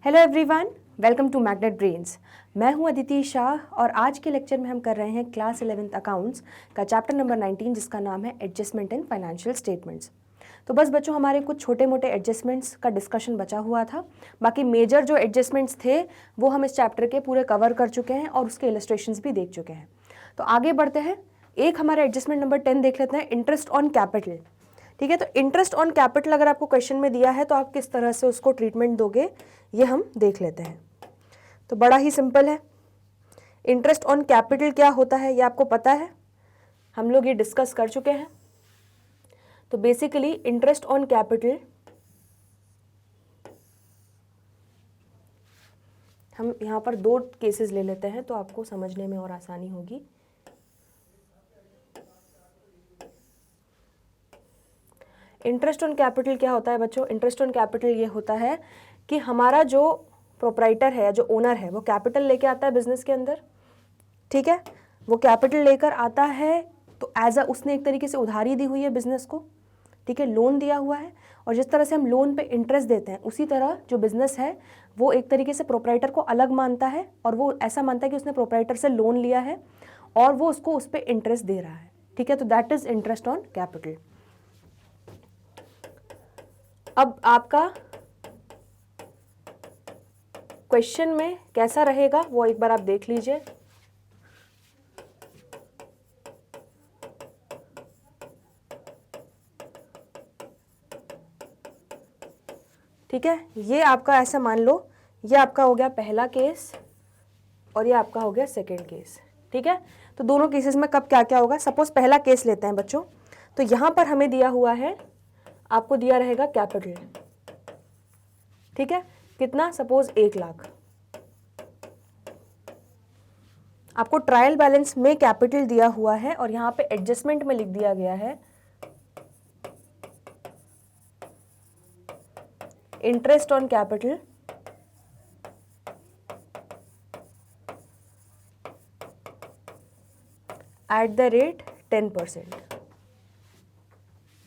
Hello everyone, welcome to Magnet Brains. मैं हूं अदिति शाह और आज के लेक्चर में हम कर रहे हैं क्लास 11th अकाउंट्स का चैप्टर नंबर 19 जिसका नाम है एडजस्टमेंट इन फाइनेंशियल स्टेटमेंट्स। तो बस बच्चों, हमारे कुछ छोटे मोटे एडजस्टमेंट्स का डिस्कशन बचा हुआ था। बाकी मेजर जो एडजस्टमेंट्स थे वो हम इस चैप्टर के पूरे कवर कर चुके हैं और उसके इलस्ट्रेशंस भी देख चुके हैं। तो आगे बढ़ते हैं, एक हमारा एडजस्टमेंट नंबर 10 देख लेते हैं, इंटरेस्ट ऑन कैपिटल। ठीक है, तो इंटरेस्ट ऑन कैपिटल अगर आपको क्वेश्चन में दिया है तो आप किस तरह से उसको ट्रीटमेंट दोगे ये हम देख लेते हैं। तो बड़ा ही सिंपल है, इंटरेस्ट ऑन कैपिटल क्या होता है ये आपको पता है, हम लोग ये डिस्कस कर चुके हैं। तो बेसिकली इंटरेस्ट ऑन कैपिटल हम यहाँ पर दो केसेस ले लेते हैं तो आपको समझने में और आसानी होगी। इंटरेस्ट ऑन कैपिटल क्या होता है बच्चों? इंटरेस्ट ऑन कैपिटल ये होता है कि हमारा जो प्रोप्राइटर है या जो ओनर है वो कैपिटल लेके आता है बिजनेस के अंदर। ठीक है, वो कैपिटल लेकर आता है तो उसने एक तरीके से उधारी दी हुई है बिजनेस को। ठीक है, लोन दिया हुआ है, और जिस तरह से हम लोन पे इंटरेस्ट देते हैं उसी तरह जो बिजनेस है वो एक तरीके से प्रोप्राइटर को अलग मानता है और वो ऐसा मानता है कि उसने प्रोप्राइटर से लोन लिया है और वो उसको उस पर इंटरेस्ट दे रहा है। ठीक है, तो that is interest on capital. अब आपका क्वेश्चन में कैसा रहेगा वो एक बार आप देख लीजिए। ठीक है, ये आपका ऐसा मान लो, ये आपका हो गया पहला केस और ये आपका हो गया सेकंड केस। ठीक है, तो दोनों केसेस में कब क्या क्या होगा, सपोज पहला केस लेते हैं बच्चों। तो यहां पर हमें दिया हुआ है, आपको दिया रहेगा कैपिटल। ठीक है, कितना? सपोज 1 लाख। आपको ट्रायल बैलेंस में कैपिटल दिया हुआ है और यहां पे एडजस्टमेंट में लिख दिया गया है interest on capital at the rate 10%।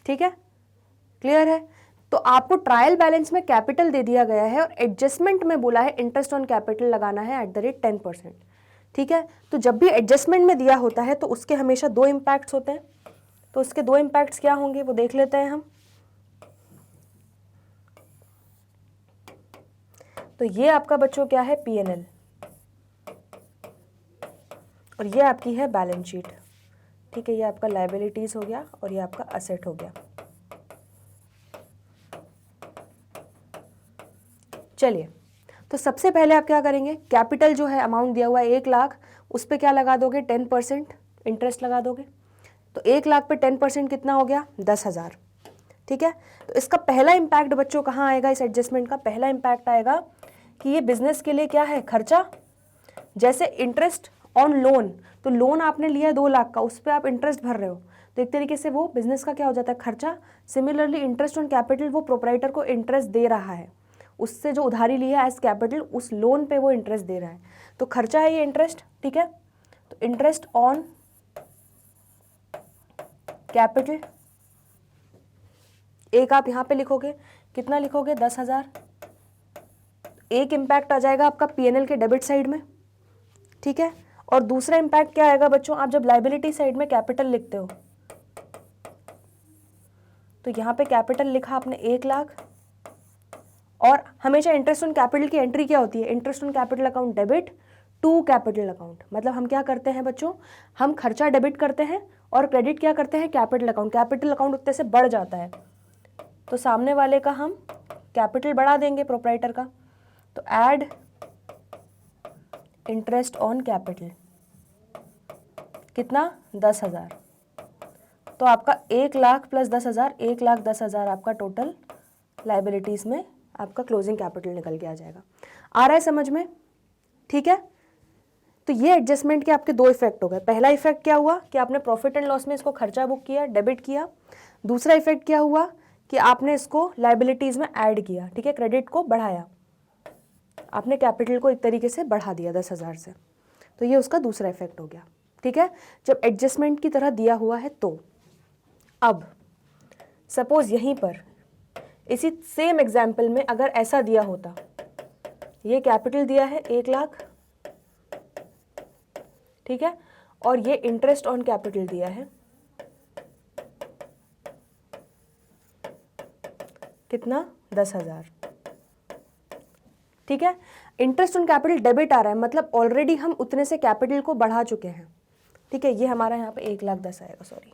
ठीक है, क्लियर है? तो आपको ट्रायल बैलेंस में कैपिटल दे दिया गया है और एडजस्टमेंट में बोला है इंटरेस्ट ऑन कैपिटल लगाना है एट द रेट 10%। ठीक है, तो जब भी एडजस्टमेंट में दिया होता है तो उसके हमेशा दो इम्पैक्ट्स होते हैं। तो उसके दो इम्पैक्ट्स क्या होंगे वो देख लेते हैं हम। तो ये आपका बच्चों क्या है? P&L, और ये आपकी है बैलेंस शीट। ठीक है, ये आपका लायबिलिटीज हो गया और ये आपका असेट हो गया। चलिए, तो सबसे पहले आप क्या करेंगे, कैपिटल जो है अमाउंट दिया हुआ है 1 लाख, उस पर क्या लगा दोगे? 10% इंटरेस्ट लगा दोगे। तो 1 लाख पे 10% कितना हो गया? 10,000। ठीक है, तो इसका पहला इम्पैक्ट बच्चों कहाँ आएगा? इस एडजस्टमेंट का पहला इम्पैक्ट आएगा कि ये बिजनेस के लिए क्या है? खर्चा। जैसे इंटरेस्ट ऑन लोन, तो लोन आपने लिया है 2 लाख का, उस पर आप इंटरेस्ट भर रहे हो, तो एक तरीके से वो बिजनेस का क्या हो जाता है? खर्चा। सिमिलरली इंटरेस्ट ऑन कैपिटल, वो प्रोप्राइटर को इंटरेस्ट दे रहा है, उससे जो उधारी लिया है एज कैपिटल, उस लोन पे वो इंटरेस्ट दे रहा है, तो खर्चा है ये इंटरेस्ट। ठीक है, तो इंटरेस्ट ऑन कैपिटल एक आप यहां पे लिखोगे, कितना लिखोगे? 10,000। एक इम्पैक्ट आ जाएगा आपका P&L के डेबिट साइड में। ठीक है, और दूसरा इम्पैक्ट क्या आएगा बच्चों? आप जब लायबिलिटी साइड में कैपिटल लिखते हो तो यहां पे कैपिटल लिखा आपने 1 लाख, और हमेशा इंटरेस्ट ऑन कैपिटल की एंट्री क्या होती है? Interest on capital account debit to capital account. मतलब हम क्या करते हैं बच्चों, हम खर्चा डेबिट करते हैं और क्रेडिट क्या करते हैं? Capital account. कैपिटल अकाउंट उतने से बढ़ जाता है तो सामने वाले का हम कैपिटल बढ़ा देंगे, प्रोप्राइटर का। तो ऐड इंटरेस्ट ऑन कैपिटल, कितना? 10,000। तो आपका 1 लाख प्लस 10,000, 1,10,000 आपका टोटल लाइबिलिटीज में आपका क्लोजिंग कैपिटल निकल के आ जाएगा। आ रहा है समझ में? ठीक है, तो ये एडजस्टमेंट के आपके दो इफेक्ट हो गए। पहला इफेक्ट क्या हुआ कि आपने प्रॉफिट एंड लॉस में इसको खर्चा बुक किया, डेबिट किया। दूसरा इफेक्ट क्या हुआ कि आपने इसको लाइबिलिटीज में ऐड किया। ठीक है, क्रेडिट को बढ़ाया, आपने कैपिटल को एक तरीके से बढ़ा दिया 10,000 से, तो ये उसका दूसरा इफेक्ट हो गया। ठीक है, जब एडजस्टमेंट की तरह दिया हुआ है तो। अब सपोज यहीं पर इसी सेम एग्जाम्पल में अगर ऐसा दिया होता ये कैपिटल दिया है 1 लाख, ठीक है, और ये इंटरेस्ट ऑन कैपिटल दिया है कितना, 10,000, ठीक है। इंटरेस्ट ऑन कैपिटल डेबिट आ रहा है, मतलब ऑलरेडी हम उतने से कैपिटल को बढ़ा चुके हैं, ठीक है। ये हमारा यहाँ पे 1,10,000 आएगा, सॉरी,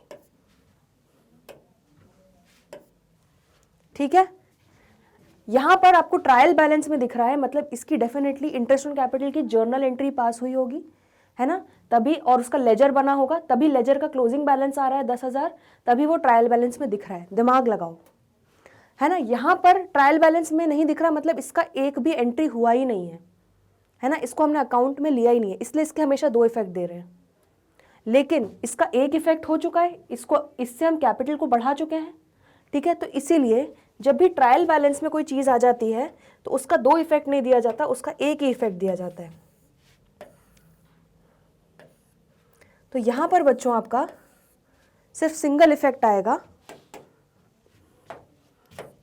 ठीक है। यहाँ पर आपको ट्रायल बैलेंस में दिख रहा है, मतलब इसकी डेफिनेटली इंटरेस्ट ऑन कैपिटल की जर्नल एंट्री पास हुई होगी, है ना, तभी, और उसका लेजर बना होगा, तभी लेजर का क्लोजिंग बैलेंस आ रहा है 10,000, तभी वो ट्रायल बैलेंस में दिख रहा है। दिमाग लगाओ, है ना। यहाँ पर ट्रायल बैलेंस में नहीं दिख रहा, मतलब इसका एक भी एंट्री हुआ ही नहीं है ना, इसको हमने अकाउंट में लिया ही नहीं है, इसलिए इसके हमेशा 2 इफेक्ट दे रहे हैं। लेकिन इसका एक इफेक्ट हो चुका है, इसको, इससे हम कैपिटल को बढ़ा चुके हैं, ठीक है। तो इसीलिए जब भी ट्रायल बैलेंस में कोई चीज आ जाती है तो उसका 2 इफेक्ट नहीं दिया जाता, उसका एक ही इफेक्ट दिया जाता है। तो यहां पर बच्चों आपका सिर्फ सिंगल इफेक्ट आएगा,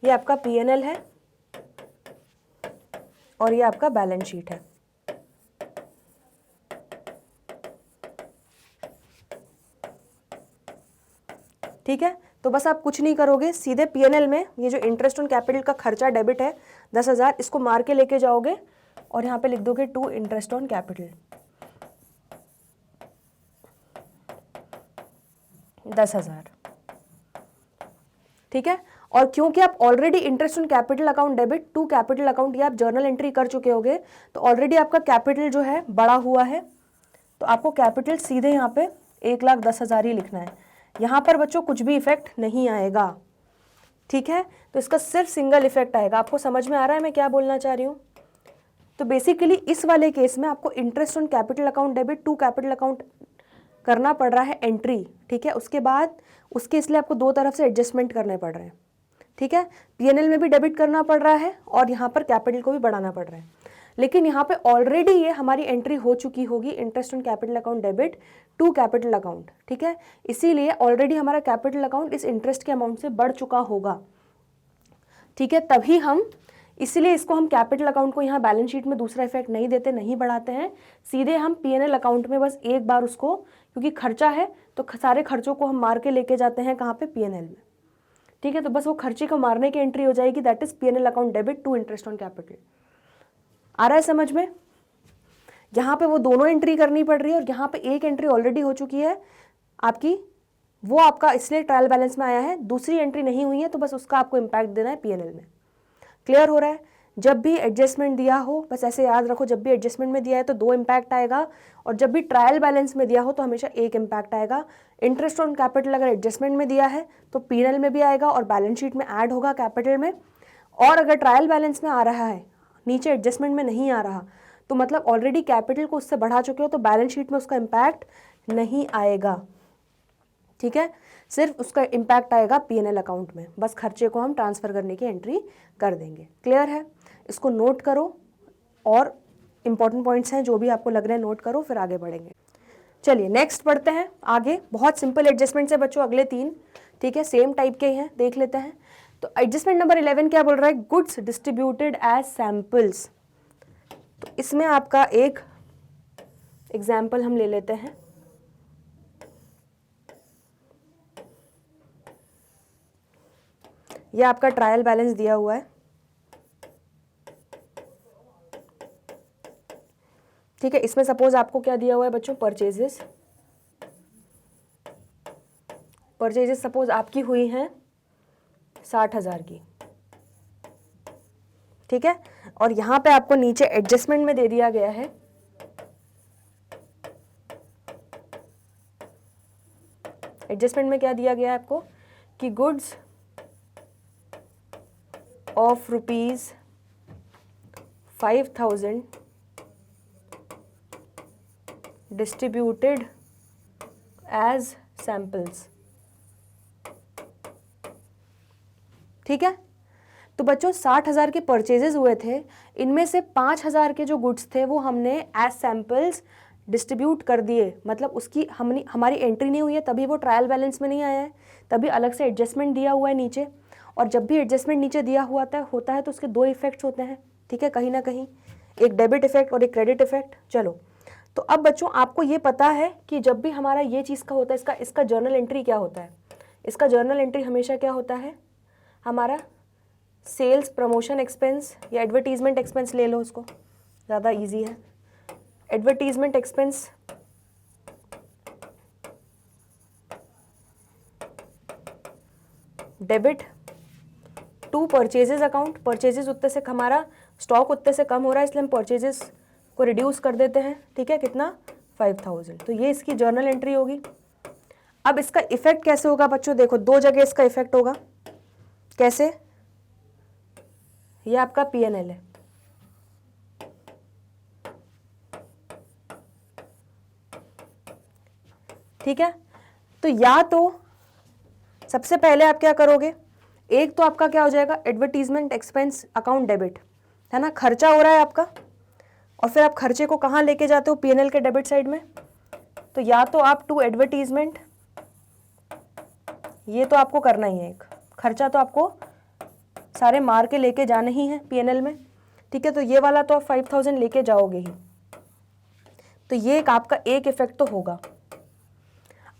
ये आपका P&L है और ये आपका बैलेंस शीट है, ठीक है। तो बस आप कुछ नहीं करोगे, सीधे P&L में ये जो इंटरेस्ट ऑन कैपिटल का खर्चा डेबिट है 10,000, इसको मार के लेके जाओगे और यहाँ पे लिख दोगे टू इंटरेस्ट ऑन कैपिटल 10,000, ठीक है। और क्योंकि आप already interest on capital account debit to capital account ये आप जर्नल एंट्री कर चुके होगे, तो ऑलरेडी आपका कैपिटल जो है बड़ा हुआ है, तो आपको कैपिटल सीधे यहाँ पे 1,10,000 ही लिखना है। यहाँ पर बच्चों कुछ भी इफेक्ट नहीं आएगा, ठीक है। तो इसका सिर्फ सिंगल इफेक्ट आएगा। आपको समझ में आ रहा है मैं क्या बोलना चाह रही हूँ? तो बेसिकली इस वाले केस में आपको interest on capital account debit to capital account करना पड़ रहा है एंट्री, ठीक है। उसके बाद उसके इसलिए आपको 2 तरफ से एडजस्टमेंट करने पड़ रहे हैं, ठीक है। P&L में भी डेबिट करना पड़ रहा है और यहाँ पर कैपिटल को भी बढ़ाना पड़ रहा है, लेकिन यहाँ पे ऑलरेडी ये हमारी एंट्री हो चुकी होगी, interest on capital account debit to capital account, ठीक है। इसीलिए ऑलरेडी हमारा कैपिटल अकाउंट इस इंटरेस्ट के अमाउंट से बढ़ चुका होगा, ठीक है। तभी हम, इसलिए इसको हम कैपिटल अकाउंट को यहाँ बैलेंस शीट में दूसरा इफेक्ट नहीं देते, नहीं बढ़ाते हैं, सीधे हम P&L अकाउंट में बस एक बार उसको, क्योंकि खर्चा है तो सारे खर्चों को हम मार के लेके जाते हैं कहाँ पे, P&L में, ठीक है। तो बस वो खर्चे को मारने की एंट्री हो जाएगी, that is P&L account debit to interest on capital. आ रहा है समझ में? यहाँ पे वो दोनों एंट्री करनी पड़ रही है और यहाँ पे एक एंट्री ऑलरेडी हो चुकी है आपकी, वो आपका इसलिए ट्रायल बैलेंस में आया है, दूसरी एंट्री नहीं हुई है, तो बस उसका आपको इम्पैक्ट देना है P&L में। क्लियर हो रहा है? जब भी एडजस्टमेंट दिया हो, बस ऐसे याद रखो, जब भी एडजस्टमेंट में दिया है तो 2 इम्पैक्ट आएगा, और जब भी ट्रायल बैलेंस में दिया हो तो हमेशा एक इम्पैक्ट आएगा। इंटरेस्ट ऑन कैपिटल अगर एडजस्टमेंट में दिया है तो P&L में भी आएगा और बैलेंस शीट में ऐड होगा कैपिटल में, और अगर ट्रायल बैलेंस में आ रहा है, नीचे एडजस्टमेंट में नहीं आ रहा, तो मतलब ऑलरेडी कैपिटल को उससे बढ़ा चुके हो, तो बैलेंस शीट में उसका इम्पैक्ट नहीं आएगा, ठीक है। सिर्फ उसका इम्पैक्ट आएगा P&L अकाउंट में, बस खर्चे को हम ट्रांसफ़र करने की एंट्री कर देंगे। क्लियर है? इसको नोट करो, और इंपॉर्टेंट पॉइंट्स हैं जो भी आपको लग रहे हैं नोट करो, फिर आगे बढ़ेंगे। चलिए नेक्स्ट बढ़ते हैं आगे। बहुत सिंपल एडजस्टमेंट्स है बच्चों अगले 3, ठीक है, सेम टाइप के ही हैं, देख लेते हैं। तो एडजस्टमेंट नंबर 11 क्या बोल रहा है? Goods distributed as samples. तो इसमें आपका एक एग्जाम्पल हम ले लेते हैं। यह आपका ट्रायल बैलेंस दिया हुआ है, ठीक है। इसमें सपोज आपको क्या दिया हुआ है बच्चों? परचेजेस। परचेजेस सपोज आपकी हुई हैं 60,000 की, ठीक है। और यहां पे आपको नीचे एडजस्टमेंट में दे दिया गया है एडजस्टमेंट में क्या दिया गया है आपको कि goods of ₹5,000 distributed as samples, ठीक है। तो बच्चों 60,000 के परचेजेस हुए थे, इनमें से 5,000 के जो गुड्स थे वो हमने एज सैंपल्स डिस्ट्रीब्यूट कर दिए, मतलब उसकी हमारी एंट्री नहीं हुई है, तभी वो ट्रायल बैलेंस में नहीं आया है, तभी अलग से एडजस्टमेंट दिया हुआ है नीचे। और जब भी एडजस्टमेंट नीचे दिया हुआ होता है तो उसके 2 इफेक्ट्स होते हैं, ठीक है, कहीं ना कहीं। एक डेबिट इफेक्ट और एक क्रेडिट इफेक्ट। चलो, तो अब बच्चों आपको ये पता है कि जब भी हमारा ये चीज़ का होता है, इसका जर्नल एंट्री क्या होता है। इसका जर्नल एंट्री हमेशा क्या होता है, हमारा सेल्स प्रमोशन एक्सपेंस या एडवर्टीजमेंट एक्सपेंस ले लो, उसको ज़्यादा इजी है। Advertisement expense debit to purchases account. Purchases उतने से हमारा स्टॉक उतने से कम हो रहा है, इसलिए हम परचेजेस को रिड्यूस कर देते हैं। ठीक है, कितना 5000। तो ये इसकी जर्नल एंट्री होगी। अब इसका इफेक्ट कैसे होगा बच्चों, देखो दो जगह इसका इफेक्ट होगा। कैसे, ये आपका P&L है, ठीक है। तो या तो सबसे पहले आप क्या करोगे, एक तो आपका क्या हो जाएगा, एडवर्टीजमेंट एक्सपेंस अकाउंट डेबिट, है ना, खर्चा हो रहा है आपका, और फिर आप खर्चे को कहाँ लेके जाते हो, P&L के डेबिट साइड में। तो या तो आप टू एडवर्टीजमेंट, ये तो आपको करना ही है, एक खर्चा तो आपको सारे मार के लेके जाने ही है P&L में, ठीक है। तो ये वाला तो आप 5000 लेके जाओगे ही, तो ये एक आपका एक इफेक्ट तो होगा।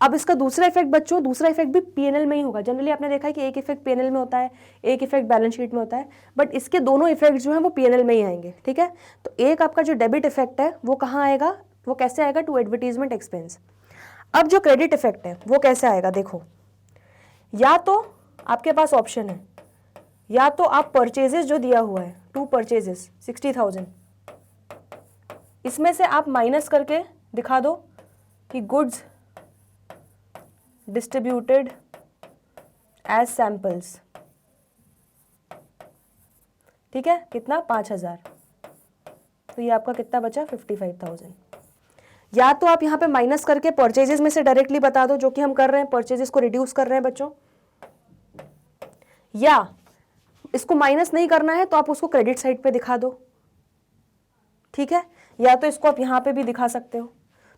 अब इसका दूसरा इफेक्ट बच्चों, दूसरा इफेक्ट भी P&L में ही होगा। जनरली आपने देखा है कि एक इफेक्ट P&L में होता है, एक इफेक्ट बैलेंस शीट में होता है, बट इसके दोनों इफेक्ट जो है वो P&L में ही आएंगे, ठीक है। तो एक आपका जो डेबिट इफेक्ट है वो कहाँ आएगा, वो कैसे आएगा, टू एडवर्टीजमेंट एक्सपेंस। अब जो क्रेडिट इफेक्ट है वो कैसे आएगा, देखो, या तो आपके पास ऑप्शन है, या तो आप परचेजेस जो दिया हुआ है, टू परचेजेस 60,000, इसमें से आप माइनस करके दिखा दो कि गुड्स डिस्ट्रीब्यूटेड एज सैंपल्स, ठीक है, कितना 5000। तो ये आपका कितना बचा 55,000। या तो आप यहाँ पे माइनस करके परचेजेस में से डायरेक्टली बता दो, जो कि हम कर रहे हैं, परचेजेस को रिड्यूस कर रहे हैं बच्चों। या इसको माइनस नहीं करना है तो आप उसको क्रेडिट साइड पे दिखा दो, ठीक है। या तो इसको आप यहाँ पे भी दिखा सकते हो,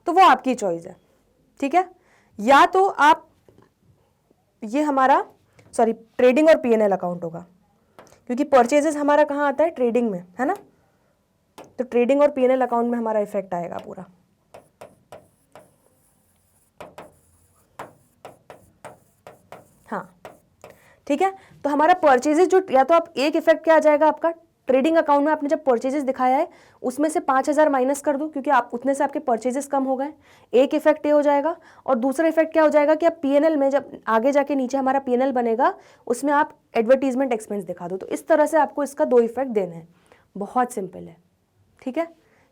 तो वो आपकी चॉइस है, ठीक है। या तो आप, ये हमारा सॉरी ट्रेडिंग और P&L अकाउंट होगा, क्योंकि परचेजेस हमारा कहाँ आता है, ट्रेडिंग में, है ना। तो ट्रेडिंग और P&L अकाउंट में हमारा इफेक्ट आएगा पूरा। हाँ, ठीक है। तो हमारा परचेजेस जो, या तो आप एक इफेक्ट क्या आ जाएगा आपका, ट्रेडिंग अकाउंट में आपने जब परचेजेस दिखाया है उसमें से 5000 माइनस कर दो, क्योंकि आप उतने से आपके परचेजेस कम हो गए, एक इफेक्ट ये हो जाएगा। और दूसरा इफेक्ट क्या हो जाएगा कि आप P&L में जब आगे जाके नीचे हमारा P&L बनेगा उसमें आप एडवर्टीजमेंट एक्सपेंस दिखा दो। तो इस तरह से आपको इसका दो इफेक्ट देने हैं, बहुत सिंपल है, ठीक है,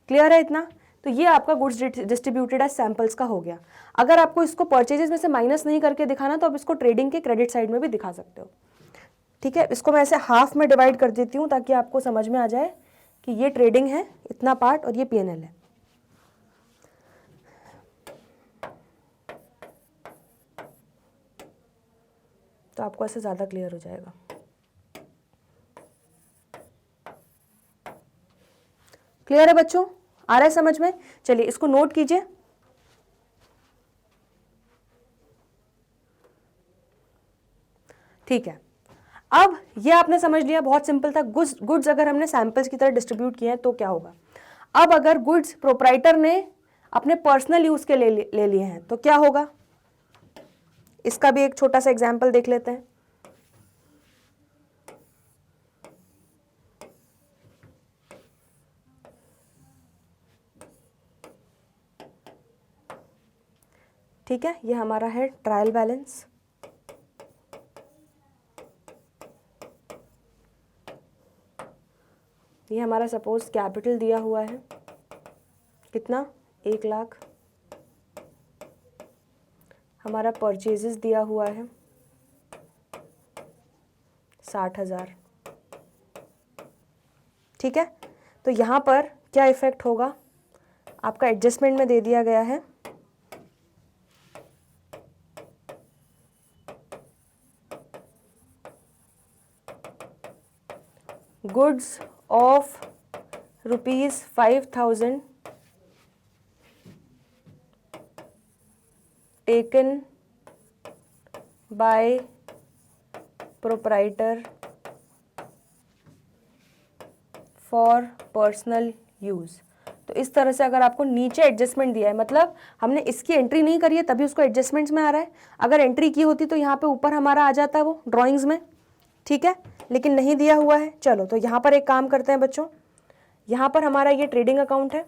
क्लियर है इतना। तो ये आपका गुड्स डिस्ट्रीब्यूटेड एज सैंपल्स का हो गया। अगर आपको इसको परचेजेस में से माइनस नहीं करके दिखाना तो आप इसको ट्रेडिंग के क्रेडिट साइड में भी दिखा सकते हो, ठीक है। इसको मैं ऐसे हाफ में डिवाइड कर देती हूँ ताकि आपको समझ में आ जाए कि ये ट्रेडिंग है इतना पार्ट और ये P&L है। तो आपको ऐसे ज़्यादा क्लियर हो जाएगा। क्लियर है बच्चों, आ रहा है समझ में। चलिए इसको नोट कीजिए। ठीक है, अब ये आपने समझ लिया, बहुत सिंपल था। गुड्स अगर हमने सैंपल्स की तरह डिस्ट्रीब्यूट किए हैं तो क्या होगा। अब अगर गुड्स प्रोप्राइटर ने अपने पर्सनल यूज के ले लिए हैं तो क्या होगा, इसका भी एक छोटा सा एग्जाम्पल देख लेते हैं। ठीक है, ये हमारा है ट्रायल बैलेंस। ये हमारा सपोज कैपिटल दिया हुआ है, कितना 1 लाख। हमारा परचेजेस दिया हुआ है 60,000, ठीक है। तो यहाँ पर क्या इफेक्ट होगा, आपका एडजस्टमेंट में दे दिया गया है goods of ₹5,000 taken by proprietor for personal use. तो इस तरह से अगर आपको नीचे एडजस्टमेंट दिया है, मतलब हमने इसकी एंट्री नहीं करी है तभी उसको एडजस्टमेंट्स में आ रहा है, अगर एंट्री की होती तो यहाँ पे ऊपर हमारा आ जाता है वो ड्राइंग्स में, ठीक है, लेकिन नहीं दिया हुआ है। चलो तो यहाँ पर एक काम करते हैं बच्चों, यहाँ पर हमारा ये ट्रेडिंग अकाउंट है,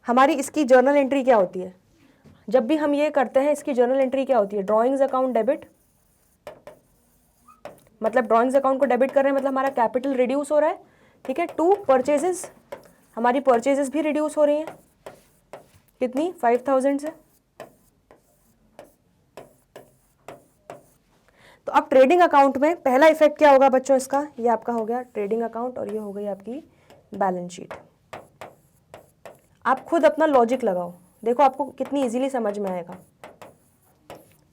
हमारी इसकी जर्नल एंट्री क्या होती है, जब भी हम ये करते हैं इसकी जर्नल एंट्री क्या होती है, ड्राइंग्स अकाउंट डेबिट, मतलब ड्राइंग्स अकाउंट को डेबिट कर रहे हैं मतलब हमारा कैपिटल रिड्यूस हो रहा है, ठीक है, टू परचेजेस, हमारी परचेजेस भी रिड्यूस हो रही हैं, कितनी 5000 से। तो अब ट्रेडिंग अकाउंट में पहला इफेक्ट क्या होगा बच्चों इसका, ये आपका हो गया ट्रेडिंग अकाउंट और ये हो गई आपकी बैलेंस शीट। आप खुद अपना लॉजिक लगाओ, देखो आपको कितनी इजीली समझ में आएगा।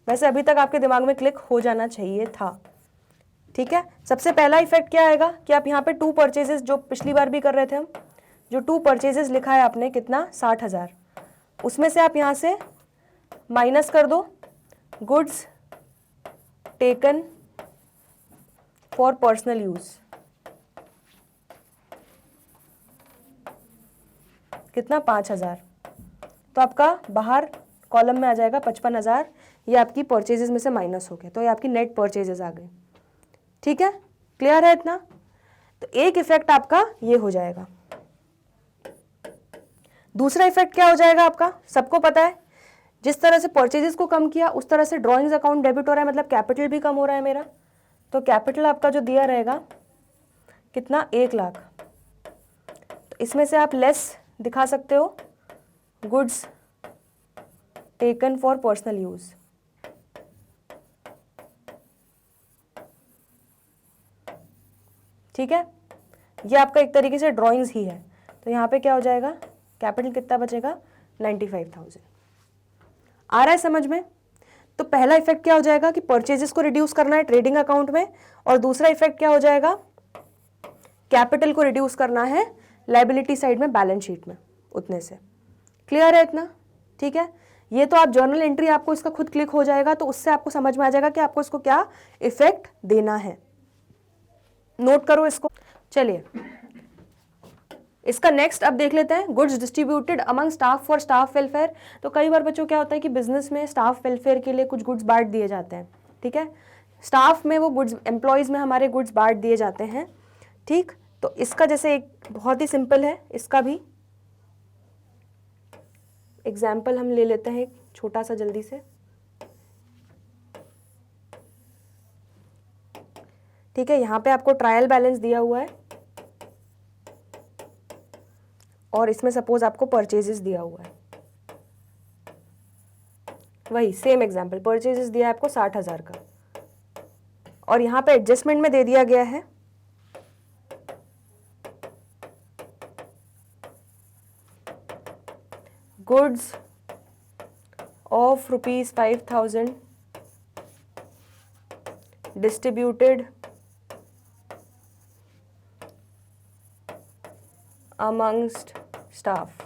वैसे अभी तक आपके दिमाग में क्लिक हो जाना चाहिए था, ठीक है। सबसे पहला इफेक्ट क्या आएगा कि आप यहाँ पे टू परचेजेस, जो पिछली बार भी कर रहे थे हम, जो टू परचेजेस लिखा है आपने कितना 60,000, उसमें से आप यहाँ से माइनस कर दो goods taken for personal use, कितना 5,000, तो आपका बाहर कॉलम में आ जाएगा 55,000, ये आपकी परचेजेस में से माइनस हो गया, तो ये आपकी नेट परचेजेस आ गई, ठीक है, क्लियर है इतना। तो एक इफेक्ट आपका ये हो जाएगा। दूसरा इफेक्ट क्या हो जाएगा आपका, सबको पता है, जिस तरह से परचेजेस को कम किया उस तरह से ड्राइंग्स अकाउंट डेबिट हो रहा है, मतलब कैपिटल भी कम हो रहा है मेरा, तो कैपिटल आपका जो दिया रहेगा कितना 1 लाख, तो इसमें से आप लेस दिखा सकते हो goods taken for personal use, ठीक है, ये आपका एक तरीके से ड्राइंग्स ही है। तो यहाँ पे क्या हो जाएगा, कैपिटल कितना बचेगा 95,000, आ रहा है समझ में। तो पहला इफेक्ट क्या हो जाएगा कि परचेजेस को रिड्यूस करना है ट्रेडिंग अकाउंट में, और दूसरा इफेक्ट क्या हो जाएगा, कैपिटल को रिड्यूस करना है लायबिलिटी साइड में बैलेंस शीट में उतने से। क्लियर है इतना, ठीक है। ये तो आप जर्नल एंट्री आपको इसका खुद क्लिक हो जाएगा, तो उससे आपको समझ में आ जाएगा कि आपको इसको क्या इफेक्ट देना है, नोट करो इसको। चलिए इसका नेक्स्ट अब देख लेते हैं, goods distributed among staff for staff welfare. तो कई बार बच्चों क्या होता है कि बिजनेस में स्टाफ वेलफेयर के लिए कुछ गुड्स बांट दिए जाते हैं, ठीक है, स्टाफ में वो गुड्स, एम्प्लॉयज़ में हमारे गुड्स बांट दिए जाते हैं, ठीक। तो इसका जैसे एक बहुत ही सिंपल है, इसका भी एग्जाम्पल हम ले लेते हैं एक छोटा सा जल्दी से, ठीक है। यहाँ पे आपको ट्रायल बैलेंस दिया हुआ है और इसमें सपोज आपको परचेजेस दिया हुआ है, वही सेम एग्जाम्पल, परचेजेस दिया है आपको 60,000 का, और यहाँ पे एडजस्टमेंट में दे दिया गया है goods of ₹5,000 distributed amongst staff,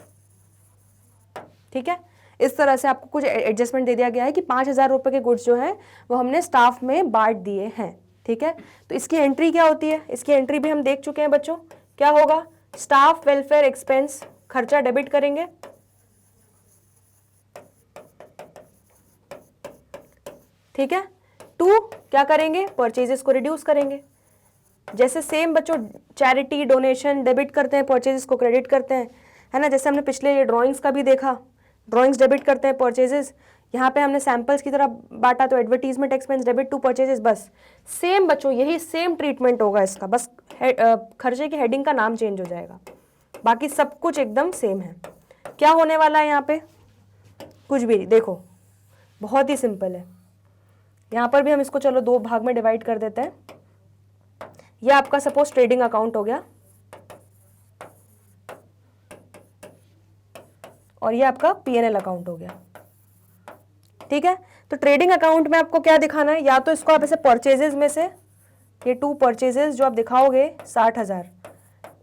ठीक है। इस तरह से आपको कुछ एडजस्टमेंट दे दिया गया है कि 5,000 रुपये के गुड्स जो हैं वो हमने स्टाफ में बांट दिए हैं, ठीक है। तो इसकी एंट्री क्या होती है, इसकी एंट्री भी हम देख चुके हैं बच्चों, क्या होगा, स्टाफ वेलफेयर एक्सपेंस, खर्चा डेबिट करेंगे, ठीक है, टू क्या करेंगे, परचेजेस को रिड्यूस करेंगे, जैसे सेम बच्चों चैरिटी डोनेशन डेबिट करते हैं, परचेजेस को क्रेडिट करते हैं, है ना, जैसे हमने पिछले ये ड्राइंग्स का भी देखा, ड्राइंग्स डेबिट करते हैं, परचेजेस, यहाँ पे हमने सैंपल्स की तरह बांटा तो advertisement expense debit to purchases, बस सेम बच्चों यही सेम ट्रीटमेंट होगा इसका, बस खर्चे की हेडिंग का नाम चेंज हो जाएगा, बाकी सब कुछ एकदम सेम है। क्या होने वाला है यहाँ पे, कुछ भी नहीं, देखो बहुत ही सिंपल है। यहाँ पर भी हम इसको चलो 2 भाग में डिवाइड कर देते हैं। ये आपका सपोज ट्रेडिंग अकाउंट हो गया और ये आपका P&L अकाउंट हो गया, ठीक है। तो ट्रेडिंग अकाउंट में आपको क्या दिखाना है, या तो इसको आप ऐसे परचेजेस में से, ये 2 परचेजेस जो आप दिखाओगे 60,000,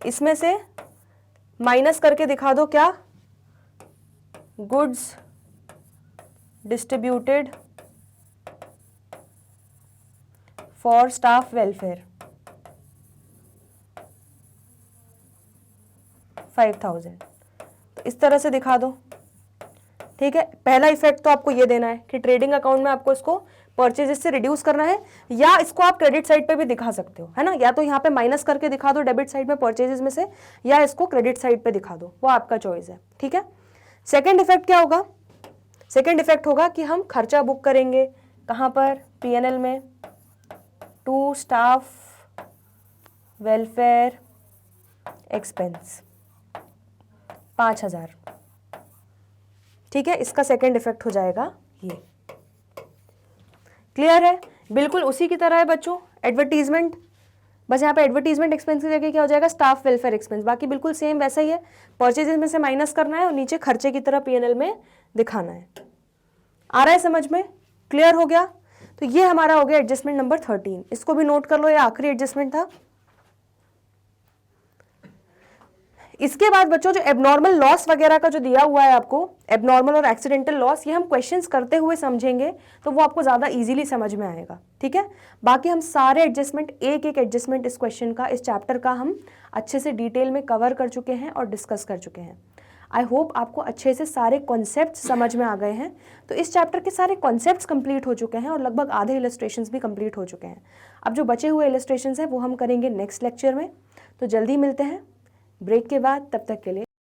इसमें से माइनस करके दिखा दो क्या, goods distributed for staff welfare, 5000। तो इस तरह से दिखा दो, ठीक है। पहला इफेक्ट तो आपको ये देना है कि ट्रेडिंग अकाउंट में आपको इसको परचेजेस से रिड्यूस करना है, या इसको आप क्रेडिट साइड पे भी दिखा सकते हो, है ना। या तो यहाँ पे माइनस करके दिखा दो डेबिट साइड में परचेजेस में से, या इसको क्रेडिट साइड पे दिखा दो, वो आपका चॉइस है, ठीक है। सेकेंड इफेक्ट क्या होगा? सेकेंड इफेक्ट होगा कि हम खर्चा बुक करेंगे कहाँ पर? P&L में, टू स्टाफ वेलफेयर एक्सपेंस 5000, ठीक है। इसका सेकेंड इफेक्ट हो जाएगा ये। क्लियर है? बिल्कुल उसी की तरह है बच्चों एडवर्टीजमेंट, बस यहाँ पे एडवर्टीजमेंट एक्सपेंस की जगह क्या हो जाएगा? Staff welfare expense. बाकी बिल्कुल सेम वैसा ही है, परचेजेस में से माइनस करना है और नीचे खर्चे की तरह P&L में दिखाना है। आ रहा है समझ में? क्लियर हो गया? तो ये हमारा हो गया एडजस्टमेंट नंबर 13। इसको भी नोट कर लो, ये आखिरी एडजस्टमेंट था। इसके बाद बच्चों जो एबनॉर्मल लॉस वगैरह का जो दिया हुआ है आपको, एबनॉर्मल और एक्सीडेंटल लॉस, ये हम क्वेश्चंस करते हुए समझेंगे तो वो आपको ज़्यादा इजीली समझ में आएगा, ठीक है। बाकी हम सारे एडजस्टमेंट, एक एक एडजस्टमेंट इस क्वेश्चन का, इस चैप्टर का हम अच्छे से डिटेल में कवर कर चुके हैं और डिस्कस कर चुके हैं। आई होप आपको अच्छे से सारे कॉन्सेप्ट समझ में आ गए हैं। तो इस चैप्टर के सारे कॉन्सेप्ट्स कंप्लीट हो चुके हैं और लगभग आधे इलस्ट्रेशंस भी कंप्लीट हो चुके हैं। अब जो बचे हुए इलस्ट्रेशंस हैं वो हम करेंगे नेक्स्ट लेक्चर में। तो जल्दी मिलते हैं ब्रेक के बाद, तब तक के लिए